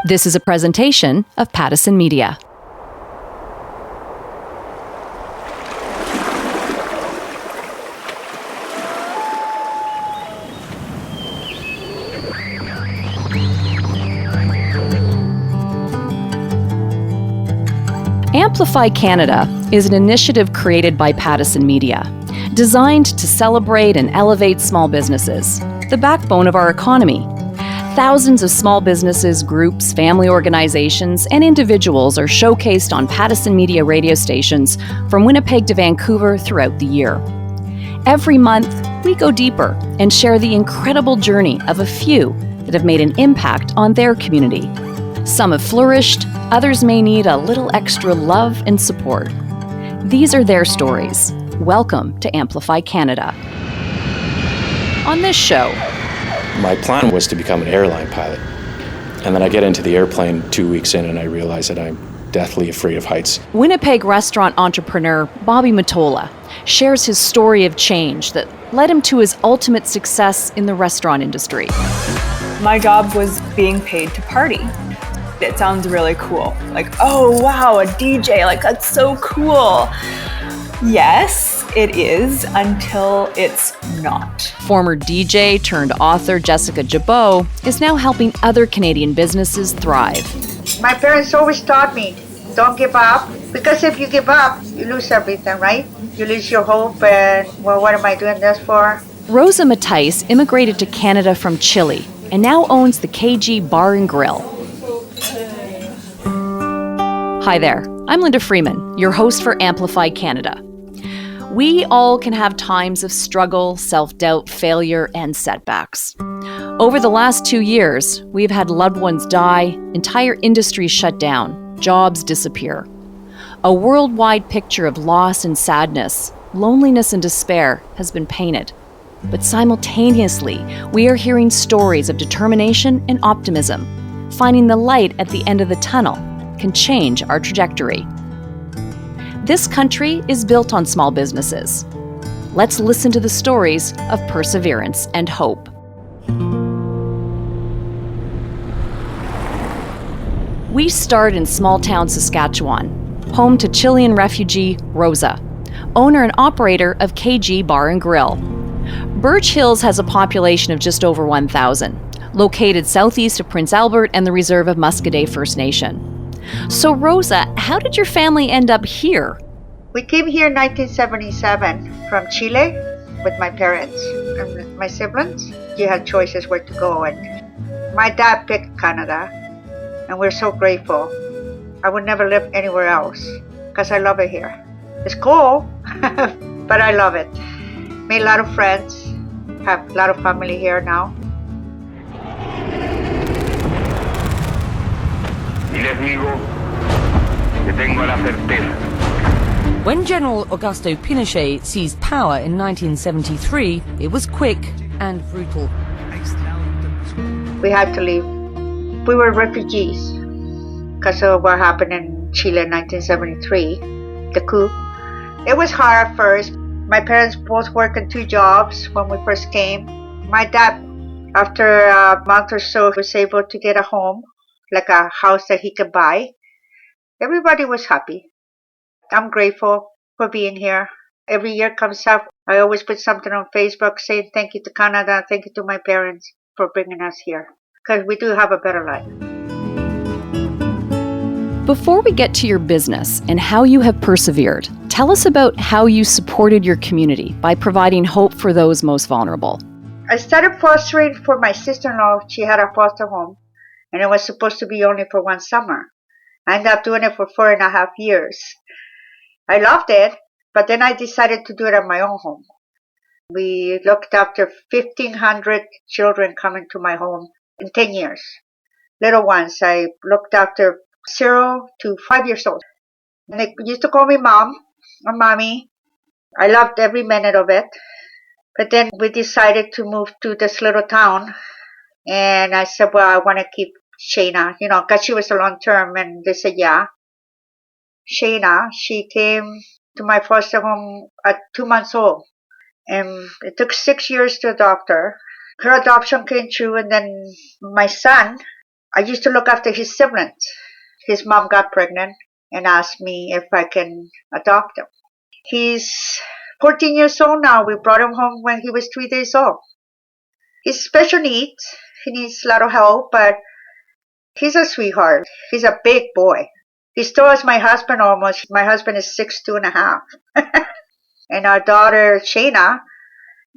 This is a presentation of Pattison Media. Amplify Canada is an initiative created by Pattison Media, designed to celebrate and elevate small businesses, the backbone of our economy. Thousands of small businesses, groups, family organizations, and individuals are showcased on Pattison Media radio stations from Winnipeg to Vancouver throughout the year. Every month, we go deeper and share the incredible journey of a few that have made an impact on their community. Some have flourished, others may need a little extra love and support. These are their stories. Welcome to Amplify Canada. On this show, my plan was to become an airline pilot. And then I get into the airplane 2 weeks in and I realize that I'm deathly afraid of heights. Winnipeg restaurant entrepreneur Bobby Matola shares his story of change that led him to his ultimate success in the restaurant industry. My job was being paid to party. It sounds really cool. Like, oh wow, a DJ, like that's so cool. Yes, it is, until it's not. Former DJ turned author Jessica Jabot is now helping other Canadian businesses thrive. My parents always taught me, don't give up, because if you give up, you lose everything, right? You lose your hope and, well, what am I doing this for? Rosa Matthijs immigrated to Canada from Chile and now owns the KG Bar and Grill. Hi there, I'm Linda Freeman, your host for Amplify Canada. We all can have times of struggle, self-doubt, failure, and setbacks. Over the last 2 years, we've had loved ones die, entire industries shut down, jobs disappear. A worldwide picture of loss and sadness, loneliness and despair has been painted. But simultaneously, we are hearing stories of determination and optimism. Finding the light at the end of the tunnel can change our trajectory. This country is built on small businesses. Let's listen to the stories of perseverance and hope. We start in small-town Saskatchewan, home to Chilean refugee Rosa, owner and operator of KG Bar and Grill. Birch Hills has a population of just over 1,000, located southeast of Prince Albert and the reserve of Muscadet First Nation. So Rosa, how did your family end up here? We came here in 1977 from Chile with my parents and my siblings. You had choices where to go, and my dad picked Canada, and we're so grateful. I would never live anywhere else because I love it here. It's cold, but I love it. Made a lot of friends, have a lot of family here now. Y les digo que tengo la certeza. When General Augusto Pinochet seized power in 1973, it was quick and brutal. We had to leave. We were refugees because of what happened in Chile in 1973, the coup. It was hard at first. My parents both worked in 2 jobs when we first came. My dad, after a month or so, was able to get a home, like a house that he could buy. Everybody was happy. I'm grateful for being here. Every year comes up, I always put something on Facebook saying thank you to Canada, thank you to my parents for bringing us here, because we do have a better life. Before we get to your business and how you have persevered, tell us about how you supported your community by providing hope for those most vulnerable. I started fostering for my sister-in-law. She had a foster home, and it was supposed to be only for 1 summer. I ended up doing it for 4.5 years. I loved it, but then I decided to do it at my own home. We looked after 1,500 children coming to my home in 10 years. Little ones, I looked after 0 to 5 years old. And they used to call me mom or mommy. I loved every minute of it. But then we decided to move to this little town. And I said, well, I want to keep Shayna, because she was a long term. And they said, yeah. Shayna, she came to my foster home at 2 months old. And it took 6 years to adopt her. Her adoption came through, and then my son I used to look after his siblings. His mom got pregnant and asked me if I can adopt him. He's 14 years old now. We brought him home when he was 3 days old. He's special needs. He needs a lot of help, but he's a sweetheart. He's a big boy. He's tall as my husband almost. My husband is 6'2.5". And our daughter, Shayna,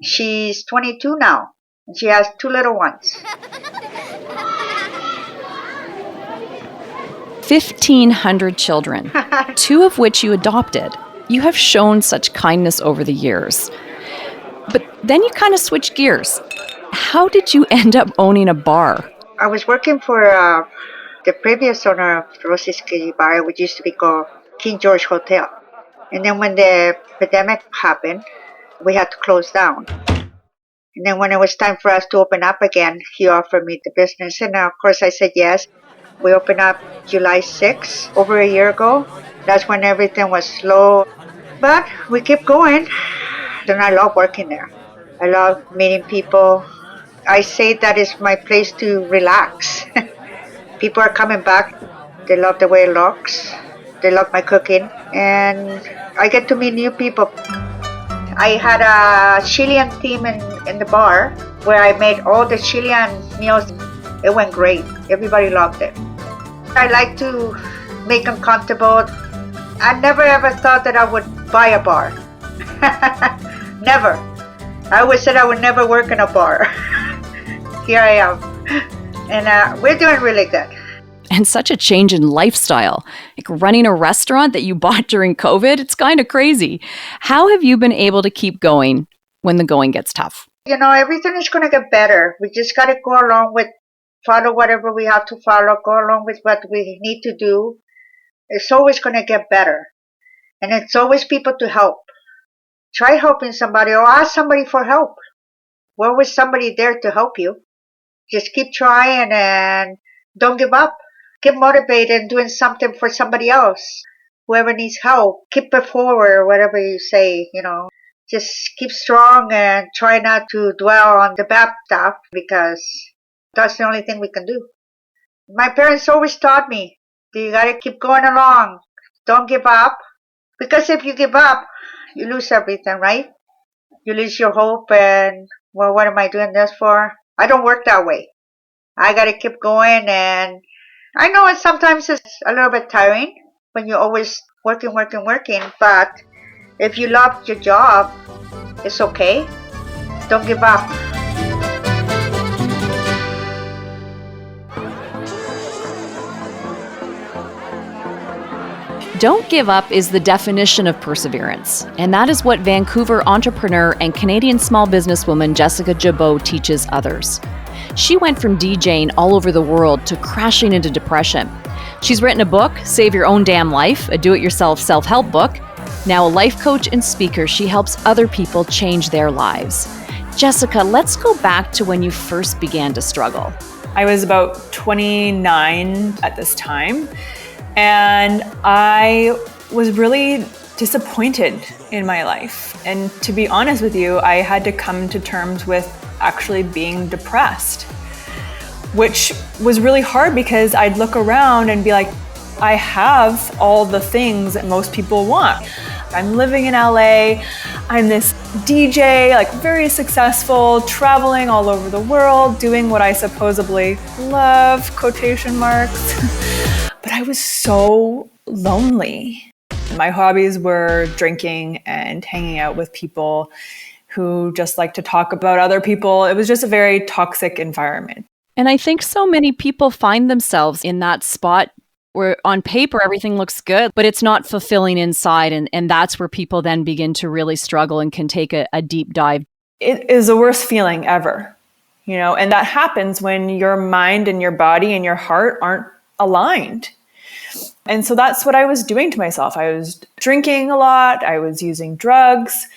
she's 22 now. And she has 2 little ones. 1,500 children, 2 of which you adopted. You have shown such kindness over the years. But then you kind of switched gears. How did you end up owning a bar? I was working for the previous owner of Rosie's Bar, which used to be called King George Hotel. And then when the pandemic happened, we had to close down. And then when it was time for us to open up again, he offered me the business. And of course I said yes. We opened up July 6th, over a year ago. That's when everything was slow. But we kept going. And I love working there. I love meeting people. I say that is my place to relax. People are coming back. They love the way it looks. They love my cooking. And I get to meet new people. I had a Chilean theme in the bar where I made all the Chilean meals. It went great. Everybody loved it. I like to make them comfortable. I never ever thought that I would buy a bar. Never. I always said I would never work in a bar. Here I am. And we're doing really good. And such a change in lifestyle. Like running a restaurant that you bought during COVID, it's kind of crazy. How have you been able to keep going when the going gets tough? You know, everything is going to get better. We just got to go along with, follow whatever we have to follow, go along with what we need to do. It's always going to get better. And it's always people to help. Try helping somebody or ask somebody for help. Well, always somebody there to help you. Just keep trying and don't give up. Get motivated and doing something for somebody else. Whoever needs help, keep it forward, whatever you say, you know. Just keep strong and try not to dwell on the bad stuff because that's the only thing we can do. My parents always taught me, you gotta keep going along. Don't give up. Because if you give up, you lose everything, right? You lose your hope and, well, what am I doing this for? I don't work that way. I gotta keep going, and I know it sometimes it's a little bit tiring when you're always working, but if you love your job, it's okay. Don't give up. Don't give up is the definition of perseverance. And that is what Vancouver entrepreneur and Canadian small businesswoman Jessica Jabot teaches others. She went from DJing all over the world to crashing into depression. She's written a book, Save Your Own Damn Life, a do-it-yourself self-help book. Now a life coach and speaker, she helps other people change their lives. Jessica, let's go back to when you first began to struggle. I was about 29 at this time, and I was really disappointed in my life. And to be honest with you, I had to come to terms with actually being depressed, which was really hard because I'd look around and be like, I have all the things that most people want. I'm living in LA, I'm this DJ, like very successful, traveling all over the world, doing what I supposedly love, quotation marks. But I was so lonely. My hobbies were drinking and hanging out with people who just like to talk about other people. It was just a very toxic environment. And I think so many people find themselves in that spot where on paper everything looks good, but it's not fulfilling inside. And that's where people then begin to really struggle and can take a deep dive. It is the worst feeling ever, you know, and that happens when your mind and your body and your heart aren't aligned. And so that's what I was doing to myself. I was drinking a lot. I was using drugs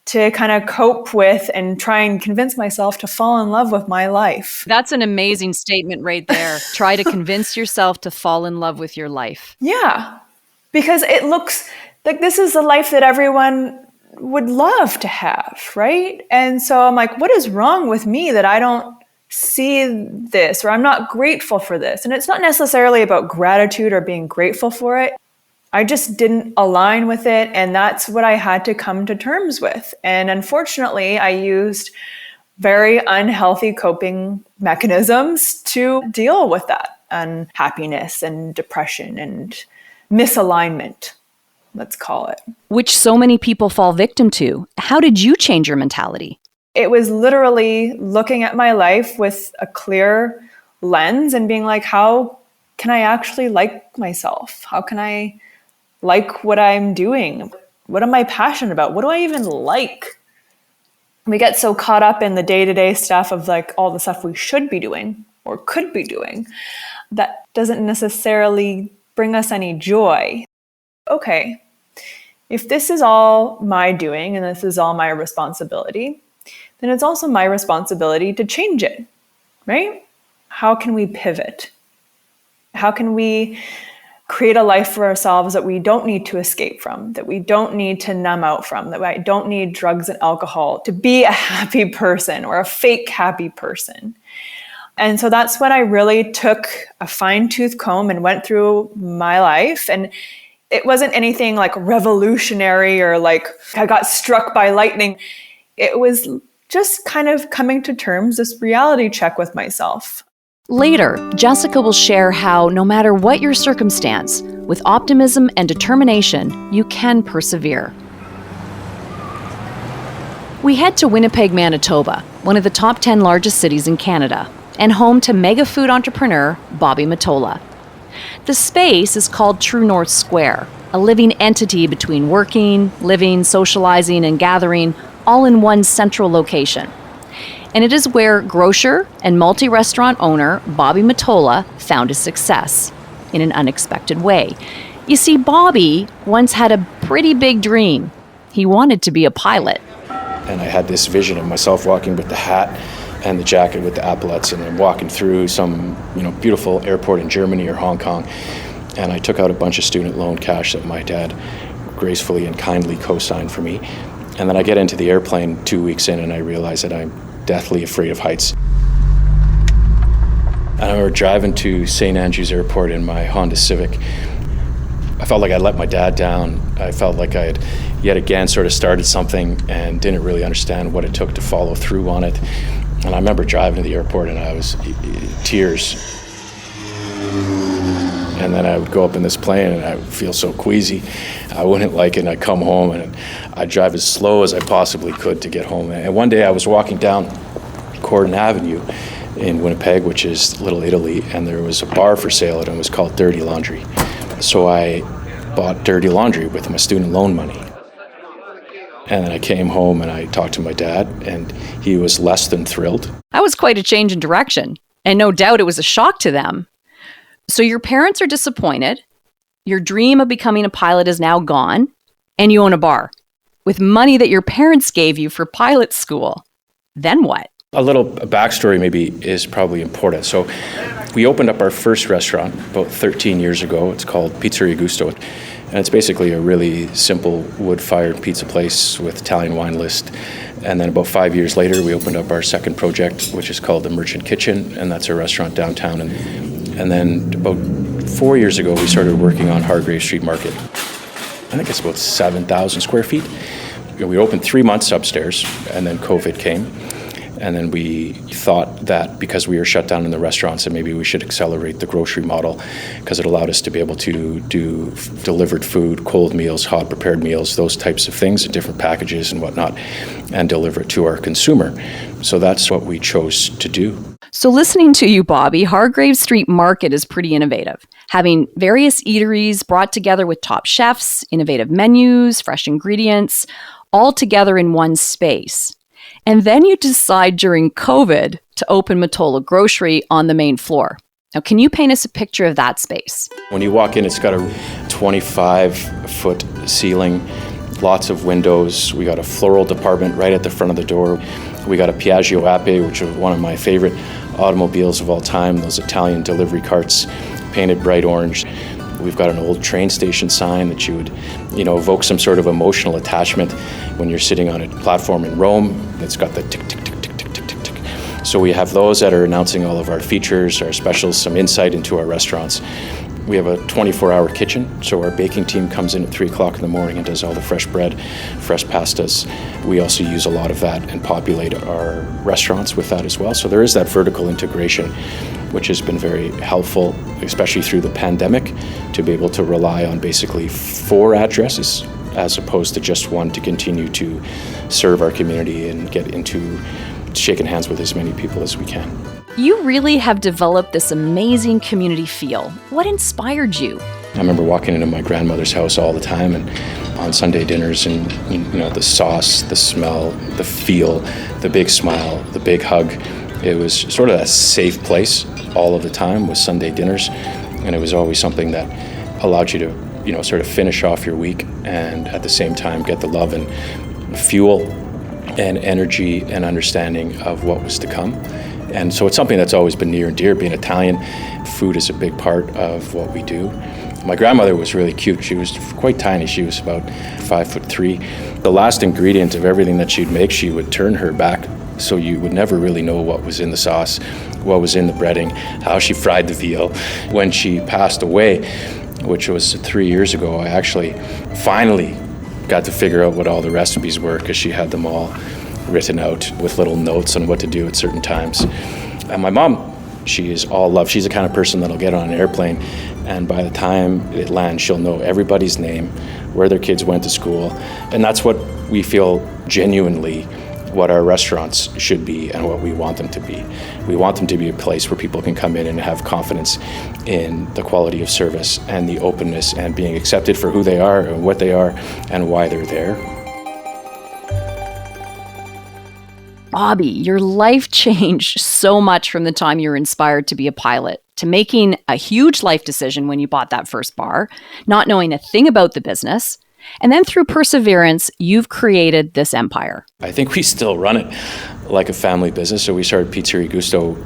to kind of cope with and try and convince myself to fall in love with my life. That's an amazing statement right there. Try to convince yourself to fall in love with your life. Yeah, because it looks like this is the life that everyone would love to have, right? And so I'm like, what is wrong with me that I don't see this, or I'm not grateful for this. And it's not necessarily about gratitude or being grateful for it. I just didn't align with it, and that's what I had to come to terms with. And unfortunately, I used very unhealthy coping mechanisms to deal with that unhappiness and depression and misalignment, let's call it. Which so many people fall victim to. How did you change your mentality? It was literally looking at my life with a clear lens and being like, how can I actually like myself? How can I like what I'm doing? What am I passionate about? What do I even like? We get so caught up in the day-to-day stuff of like all the stuff we should be doing or could be doing that doesn't necessarily bring us any joy. Okay, if this is all my doing and this is all my responsibility, then it's also my responsibility to change it, right? How can we pivot? How can we create a life for ourselves that we don't need to escape from, that we don't need to numb out from, that we don't need drugs and alcohol to be a happy person or a fake happy person? And so that's when I really took a fine-tooth comb and went through my life. And it wasn't anything like revolutionary or like I got struck by lightning. It was just kind of coming to terms, this reality check with myself. Later, Jessica will share how no matter what your circumstance, with optimism and determination, you can persevere. We head to Winnipeg, Manitoba, one of the top 10 largest cities in Canada, and home to mega food entrepreneur Bobby Mottola. The space is called True North Square, a living entity between working, living, socializing, and gathering, all in one central location. And it is where grocer and multi-restaurant owner Bobby Mottola found his success in an unexpected way. You see, Bobby once had a pretty big dream. He wanted to be a pilot. And I had this vision of myself walking with the hat and the jacket with the epaulets, and I'm walking through some, beautiful airport in Germany or Hong Kong. And I took out a bunch of student loan cash that my dad gracefully and kindly co-signed for me. And then I get into the airplane 2 weeks in and I realize that I'm deathly afraid of heights. And I remember driving to St. Andrews Airport in my Honda Civic. I felt like I let my dad down. I felt like I had yet again sort of started something and didn't really understand what it took to follow through on it. And I remember driving to the airport and I was tears. And then I would go up in this plane and I would feel so queasy. I wouldn't like it, and I'd come home and I'd drive as slow as I possibly could to get home. And one day I was walking down Corden Avenue in Winnipeg, which is Little Italy, and there was a bar for sale and it was called Dirty Laundry. So I bought Dirty Laundry with my student loan money. And then I came home and I talked to my dad, and he was less than thrilled. That was quite a change in direction, and no doubt it was a shock to them. So your parents are disappointed, your dream of becoming a pilot is now gone, and you own a bar with money that your parents gave you for pilot school. Then what? A little backstory maybe is probably important. So we opened up our first restaurant about 13 years ago. It's called Pizzeria Gusto. And it's basically a really simple wood-fired pizza place with Italian wine list. And then about 5 years later, we opened up our second project, which is called the Merchant Kitchen, and that's a restaurant downtown. And then about 4 years ago, we started working on Hargrave Street Market. I think it's about 7,000 square feet. We opened 3 months upstairs, and then COVID came. And then we thought that because we were shut down in the restaurants, that maybe we should accelerate the grocery model, because it allowed us to be able to do delivered food, cold meals, hot prepared meals, those types of things in different packages and whatnot, and deliver it to our consumer. So that's what we chose to do. So listening to you, Bobby, Hargrave Street Market is pretty innovative, having various eateries brought together with top chefs, innovative menus, fresh ingredients, all together in one space. And then you decide during COVID to open Mottola Grocery on the main floor. Now, can you paint us a picture of that space? When you walk in, it's got a 25-foot ceiling, lots of windows. We got a floral department right at the front of the door. We got a Piaggio Ape, which is one of my favorite automobiles of all time, those Italian delivery carts painted bright orange. We've got an old train station sign that you would, evoke some sort of emotional attachment when you're sitting on a platform in Rome. It's got the tick, tick, tick, tick, tick, tick, tick, tick. So we have those that are announcing all of our features, our specials, some insight into our restaurants. We have a 24-hour kitchen, so our baking team comes in at 3 o'clock in the morning and does all the fresh bread, fresh pastas. We also use a lot of that and populate our restaurants with that as well. So there is that vertical integration, which has been very helpful, especially through the pandemic, to be able to rely on basically 4 addresses as opposed to just one to continue to serve our community and get into shaking hands with as many people as we can. You really have developed this amazing community feel. What inspired you? I remember walking into my grandmother's house all the time and on Sunday dinners, and the sauce, the smell, the feel, the big smile, the big hug. It was sort of a safe place all of the time with Sunday dinners, and it was always something that allowed you to sort of finish off your week and at the same time get the love and fuel and energy and understanding of what was to come. And so it's something that's always been near and dear. Being Italian, food is a big part of what we do. My grandmother was really cute. She was quite tiny. She was about 5'3". The last ingredient of everything that she'd make, she would turn her back so you would never really know what was in the sauce, what was in the breading, how she fried the veal. When she passed away, which was 3 years ago, I actually finally got to figure out what all the recipes were because she had them all written out with little notes on what to do at certain times. And my mom, she is all love. She's the kind of person that'll get on an airplane, and by the time it lands, she'll know everybody's name, where their kids went to school. And that's what we feel genuinely what our restaurants should be and what we want them to be. We want them to be a place where people can come in and have confidence in the quality of service and the openness and being accepted for who they are and what they are and why they're there. Bobby, your life changed so much from the time you were inspired to be a pilot to making a huge life decision when you bought that first bar, not knowing a thing about the business. And then through perseverance, you've created this empire. I think we still run it like a family business. So we started Pizzeria Gusto.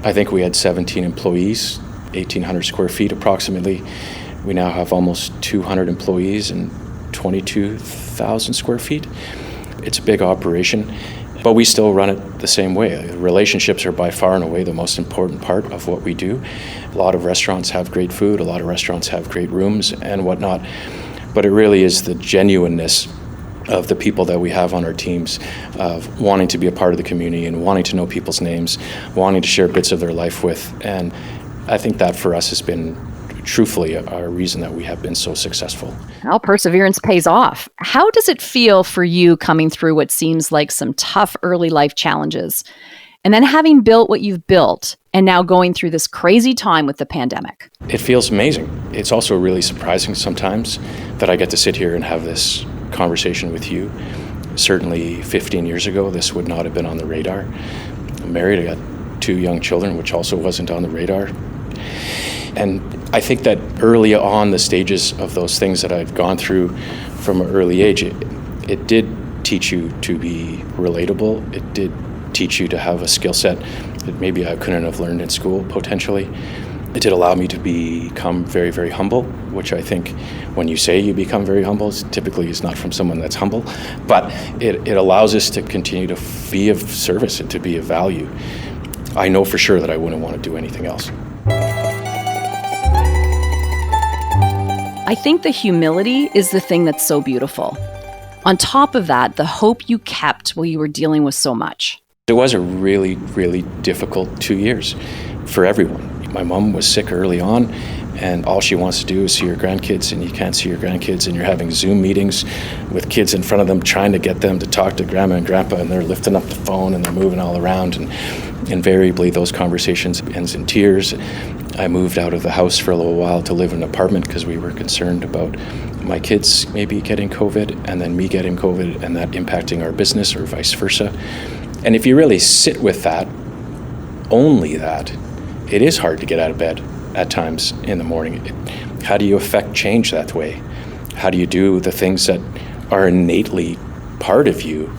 I think we had 17 employees, 1,800 square feet approximately. We now have almost 200 employees and 22,000 square feet. It's a big operation, but we still run it the same way. Relationships are by far and away the most important part of what we do. A lot of restaurants have great food, a lot of restaurants have great rooms and whatnot, but it really is the genuineness of the people that we have on our teams, of wanting to be a part of the community and wanting to know people's names, wanting to share bits of their life with. And I think that for us has been truthfully our reason that we have been so successful. Well, perseverance pays off. How does it feel for you coming through what seems like some tough early life challenges, and then having built what you've built and now going through this crazy time with the pandemic? It feels amazing. It's also really surprising sometimes that I get to sit here and have this conversation with you. Certainly 15 years ago, this would not have been on the radar. I'm married, I got 2 young children, which also wasn't on the radar. And I think that early on, the stages of those things that I've gone through from an early age, it did teach you to be relatable. It did teach you to have a skill set that maybe I couldn't have learned in school, potentially. It did allow me to become very, very humble, which I think when you say you become very humble, typically is not from someone that's humble, but it allows us to continue to be of service and to be of value. I know for sure that I wouldn't want to do anything else. I think the humility is the thing that's so beautiful. On top of that, the hope you kept while you were dealing with so much. It was a really, really difficult 2 years for everyone. My mom was sick early on, and all she wants to do is see her grandkids, and you can't see your grandkids, and you're having Zoom meetings with kids in front of them, trying to get them to talk to grandma and grandpa, and they're lifting up the phone and they're moving all around, and invariably those conversations ends in tears. I moved out of the house for a little while to live in an apartment because we were concerned about my kids maybe getting COVID and then me getting COVID and that impacting our business or vice versa. And if you really sit with that, only that, it is hard to get out of bed at times in the morning. How do you affect change that way? How do you do the things that are innately part of you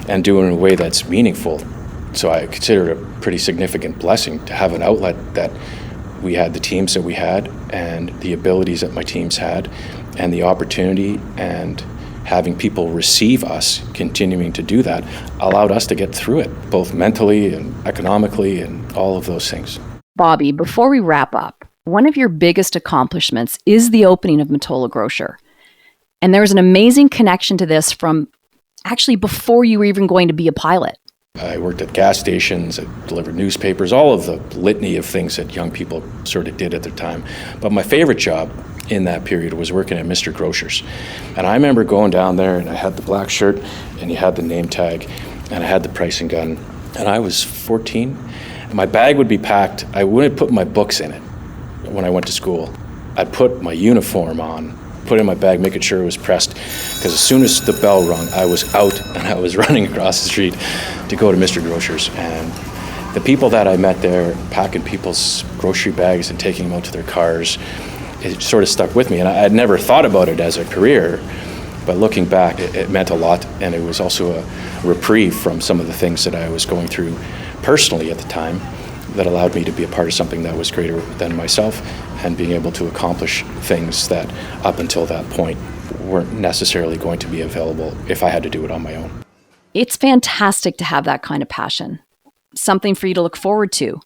and do it in a way that's meaningful? So I consider it a pretty significant blessing to have an outlet that we had, the teams that we had, and the abilities that my teams had, and the opportunity and having people receive us, continuing to do that, allowed us to get through it, both mentally and economically and all of those things. Bobby, before we wrap up, one of your biggest accomplishments is the opening of Matola Grocer. And there's an amazing connection to this from actually before you were even going to be a pilot. I worked at gas stations, I delivered newspapers, all of the litany of things that young people sort of did at their time. But my favorite job in that period was working at Mr. Grocer's. And I remember going down there and I had the black shirt and you had the name tag and I had the pricing gun. And I was 14. My bag would be packed. I wouldn't put my books in it when I went to school. I'd put my uniform on, put it in my bag, making sure it was pressed. Because as soon as the bell rung, I was out and I was running across the street to go to Mr. Grocer's. And the people that I met there, packing people's grocery bags and taking them out to their cars, it sort of stuck with me. And I had never thought about it as a career, but looking back, it meant a lot. And it was also a reprieve from some of the things that I was going through personally at the time that allowed me to be a part of something that was greater than myself and being able to accomplish things that up until that point weren't necessarily going to be available if I had to do it on my own. It's fantastic to have that kind of passion, something for you to look forward to.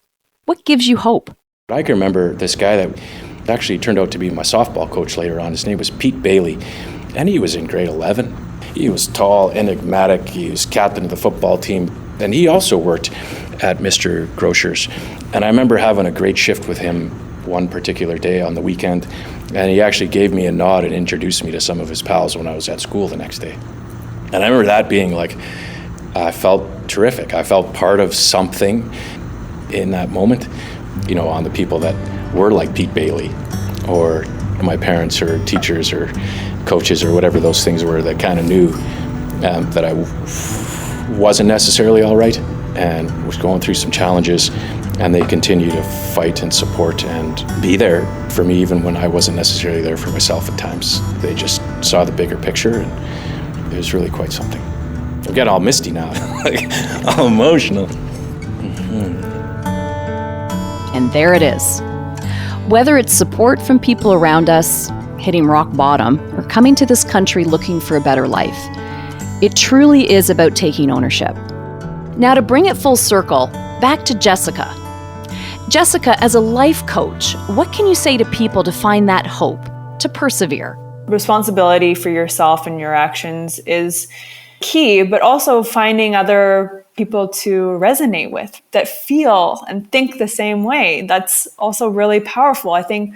What gives you hope? I can remember this guy that actually turned out to be my softball coach later on. His name was Pete Bailey, and he was in grade 11. He was tall, enigmatic, he was captain of the football team, and he also worked at Mr. Grocer's. And I remember having a great shift with him one particular day on the weekend, and he actually gave me a nod and introduced me to some of his pals when I was at school the next day. And I remember that being like, I felt terrific. I felt part of something in that moment, you know, on the people that were like Pete Bailey or my parents or teachers or coaches or whatever those things were that kind of knew that I wasn't necessarily all right and was going through some challenges, and they continue to fight and support and be there for me even when I wasn't necessarily there for myself at times. They just saw the bigger picture, and it was really quite something. I'm getting all misty now, like all emotional. And there it is. Whether it's support from people around us, hitting rock bottom, or coming to this country looking for a better life, it truly is about taking ownership. Now, to bring it full circle, back to Jessica. Jessica, as a life coach, what can you say to people to find that hope, to persevere? Responsibility for yourself and your actions is key, but also finding other people to resonate with that feel and think the same way. That's also really powerful. I think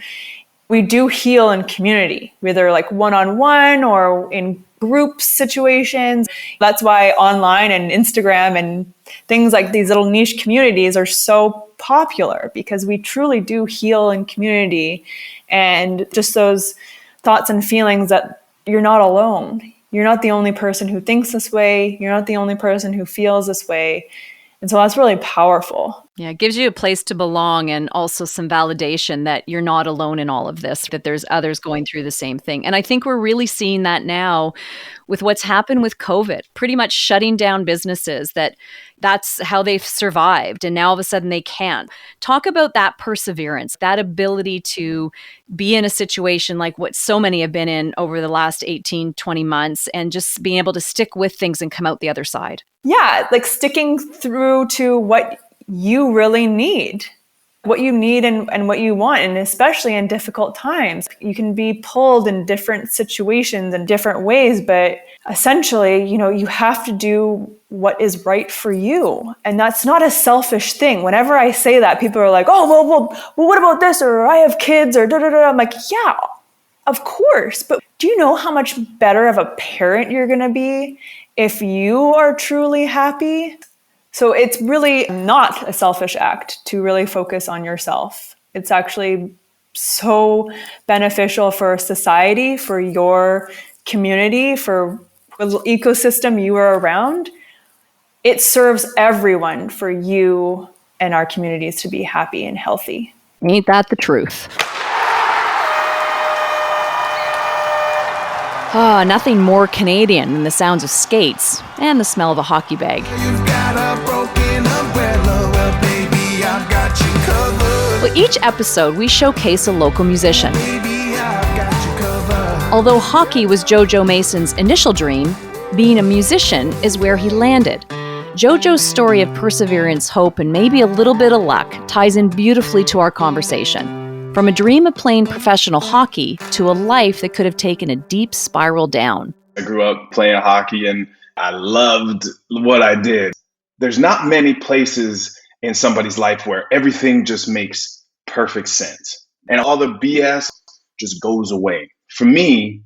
we do heal in community, whether like one-on-one or in group situations. That's why online and Instagram and things like these little niche communities are so popular, because we truly do heal in community, and just those thoughts and feelings that you're not alone. You're not the only person who thinks this way. You're not the only person who feels this way. And so that's really powerful. Yeah, it gives you a place to belong, and also some validation that you're not alone in all of this, that there's others going through the same thing. And I think we're really seeing that now with what's happened with COVID, pretty much shutting down businesses, that's how they've survived. And now all of a sudden they can't. Talk about that perseverance, that ability to be in a situation like what so many have been in over the last 18, 20 months, and just being able to stick with things and come out the other side. Yeah, like sticking through to what you really need, what you need and what you want. And especially in difficult times, you can be pulled in different situations in different ways, but essentially, you have to do what is right for you. And that's not a selfish thing. Whenever I say that, people are like, oh, well, what about this? Or I have kids or da-da-da. I'm like, yeah, of course. But do you know how much better of a parent you're going to be if you are truly happy? So it's really not a selfish act to really focus on yourself. It's actually so beneficial for society, for your community, for the ecosystem you are around. It serves everyone for you and our communities to be happy and healthy. Ain't that the truth? Nothing more Canadian than the sounds of skates and the smell of a hockey bag. You've got a broken umbrella, well, baby, I've got you covered. Well, each episode we showcase a local musician. Baby, I've got you covered. Although hockey was Jojo Mason's initial dream, being a musician is where he landed. Jojo's story of perseverance, hope, and maybe a little bit of luck ties in beautifully to our conversation. From a dream of playing professional hockey to a life that could have taken a deep spiral down. I grew up playing hockey and I loved what I did. There's not many places in somebody's life where everything just makes perfect sense and all the BS just goes away. For me,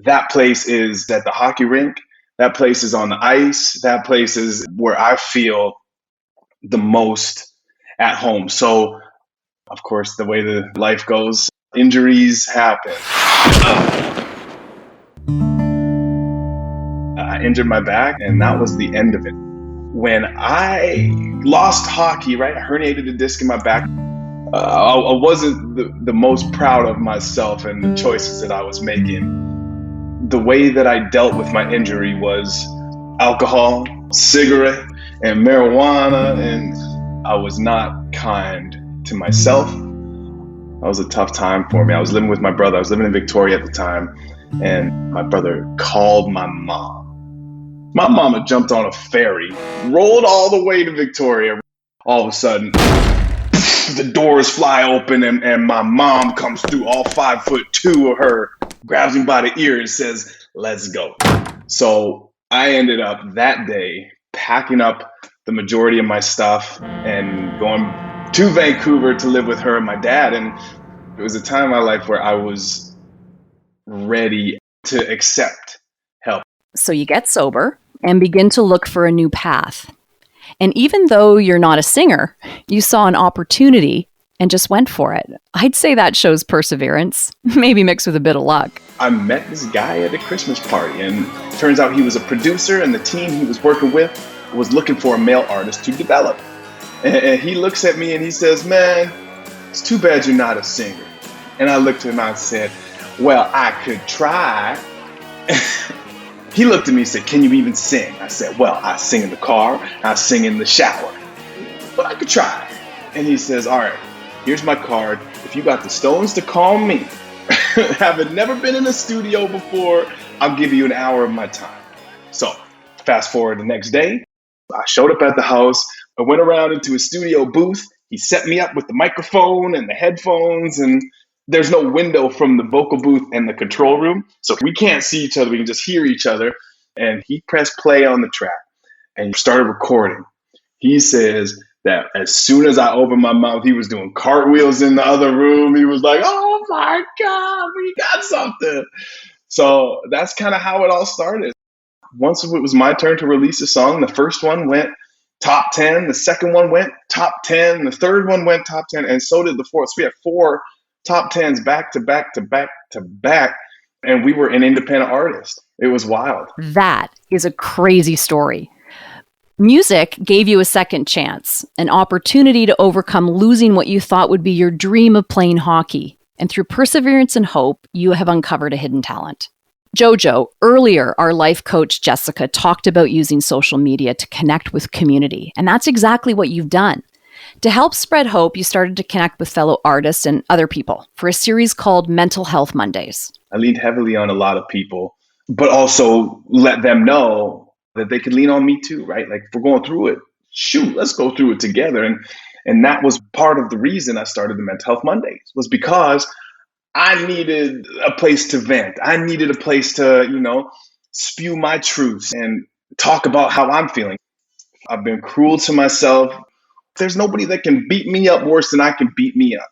that place is at the hockey rink. That place is on the ice. That place is where I feel the most at home. So, of course, the way the life goes, injuries happen. I injured my back, and that was the end of it. When I lost hockey, right, I herniated a disc in my back. I wasn't the most proud of myself and the choices that I was making. The way that I dealt with my injury was alcohol, cigarette, and marijuana, and I was not kind to myself. That was a tough time for me. I was living with my brother. I was living in Victoria at the time, and my brother called my mom. My mama jumped on a ferry, rolled all the way to Victoria. All of a sudden, the doors fly open, and my mom comes through, all 5'2" of her, grabs me by the ear and says, "Let's go." So I ended up that day packing up the majority of my stuff and going to Vancouver to live with her and my dad. And it was a time in my life where I was ready to accept help. So you get sober and begin to look for a new path. And even though you're not a singer, you saw an opportunity and just went for it. I'd say that shows perseverance, maybe mixed with a bit of luck. I met this guy at a Christmas party, and turns out he was a producer, and the team he was working with was looking for a male artist to develop. And he looks at me and he says, "Man, it's too bad you're not a singer." And I looked at him and I said, "Well, I could try." He looked at me and said, "Can you even sing?" I said, "Well, I sing in the car, I sing in the shower, but I could try." And he says, "All right, here's my card. If you got the stones to call me, having never been in a studio before, I'll give you an hour of my time." So fast forward the next day, I showed up at the house. I went around into a studio booth. He set me up with the microphone and the headphones, and there's no window from the vocal booth and the control room. So we can't see each other. We can just hear each other. And he pressed play on the track and started recording. He says that as soon as I opened my mouth, he was doing cartwheels in the other room. He was like, "Oh my God, we got something." So that's kind of how it all started. Once it was my turn to release a song, the first one went top 10, the second one went top 10, the third one went top 10, and so did the fourth. So we had 4 top 10s back to back to back to back, and we were an independent artist. It was wild. That is a crazy story. Music gave you a second chance, an opportunity to overcome losing what you thought would be your dream of playing hockey. And through perseverance and hope, you have uncovered a hidden talent. Jojo, earlier, our life coach, Jessica, talked about using social media to connect with community. And that's exactly what you've done. To help spread hope, you started to connect with fellow artists and other people for a series called Mental Health Mondays. I leaned heavily on a lot of people, but also let them know that they could lean on me too, right? Like, if we're going through it, shoot, let's go through it together. And that was part of the reason I started the Mental Health Mondays, was because I needed a place to vent. I needed a place to, spew my truths and talk about how I'm feeling. I've been cruel to myself. There's nobody that can beat me up worse than I can beat me up.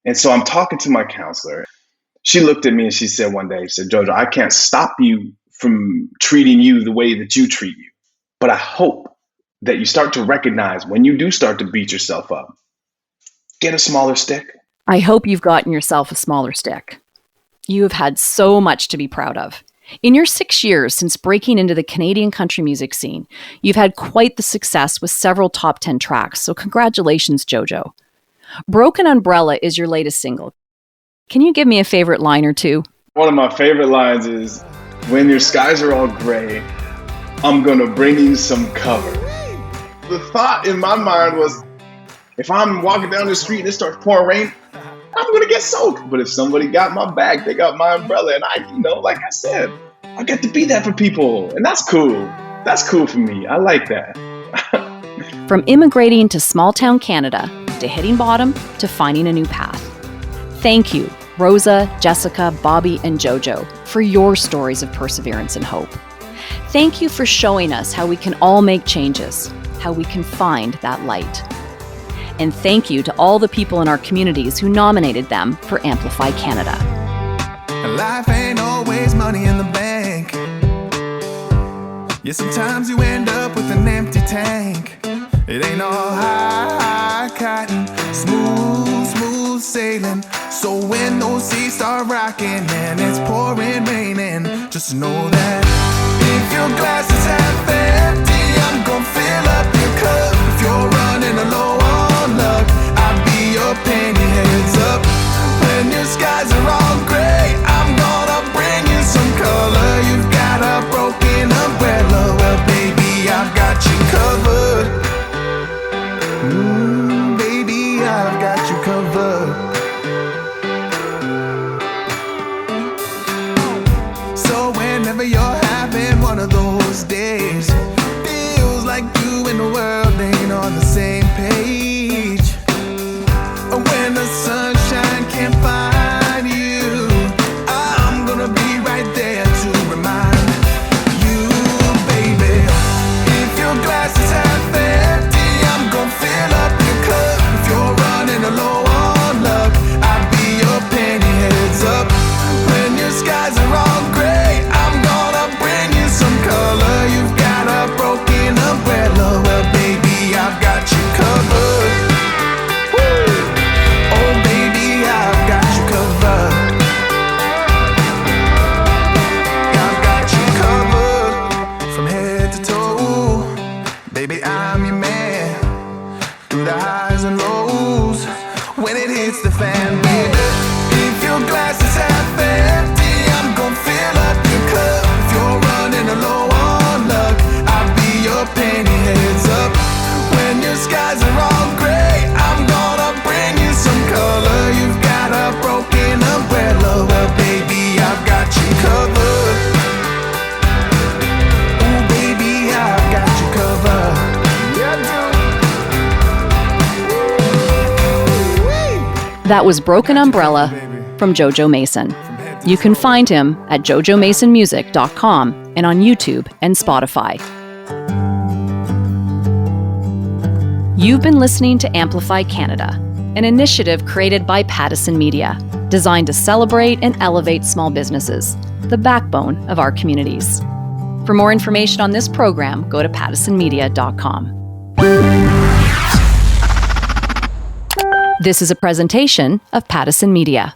And so I'm talking to my counselor. She looked at me and she said one day, she said, "Jojo, I can't stop you from treating you the way that you treat you. But I hope that you start to recognize when you do start to beat yourself up, get a smaller stick." I hope you've gotten yourself a smaller stick. You have had so much to be proud of. In your 6 years since breaking into the Canadian country music scene, you've had quite the success with several top 10 tracks, so congratulations, Jojo. Broken Umbrella is your latest single. Can you give me a favorite line or two? One of my favorite lines is, "When your skies are all gray, I'm gonna bring you some cover." The thought in my mind was, if I'm walking down the street and it starts pouring rain, I'm gonna get soaked. But if somebody got my back, they got my umbrella, and like I said, I get to be that for people, and that's cool. That's cool for me. I like that. From immigrating to small town Canada, to hitting bottom, to finding a new path. Thank you, Rosa, Jessica, Bobby, and Jojo, for your stories of perseverance and hope. Thank you for showing us how we can all make changes, how we can find that light. And thank you to all the people in our communities who nominated them for Amplify Canada. Life ain't always money in the bank. Yeah, sometimes you end up with an empty tank. It ain't all high cotton, smooth sailing. So when those seas start rocking and it's pouring raining, just know that if your glass is half empty, I'm gonna fill up your cup. If you're running low on luck, I'll be your penny. Heads up, when your skies are all gray, I'm gonna bring you some color. You've got a broken umbrella, well baby, I've got you covered. Baby, I've got you covered. So whenever you're having one of those days, feels like you and the world ain't on the same page. When the sunshine can't find you, I'm gonna be right there to remind you, baby. If your glass is half empty, I'm gonna fill up your cup. If you're running low on luck, I'll be your penny. Heads up, when your skies are all gray, I'm gonna bring you some color. You've got a broken umbrella, well baby, I've got you covered. Woo! Oh baby, I've got you covered. I've got you covered from head to toe. Baby, I'm your man. Through the highs and lows, when it hits the fan, baby. If your glass is half empty, I'm gonna fill up your cup. If you're running low on luck, I'll be your penny. Heads up, when your skies are all gray, I'm gonna bring you some color. You've got a broken umbrella, well baby, I've got you covered. Ooh baby, I've got you covered. Yeah, That was Broken Umbrella from Jojo Mason. You can find him at jojomasonmusic.com and on YouTube and Spotify. You've been listening to Amplify Canada, an initiative created by Pattison Media, designed to celebrate and elevate small businesses, the backbone of our communities. For more information on this program, go to pattisonmedia.com. This is a presentation of Pattison Media.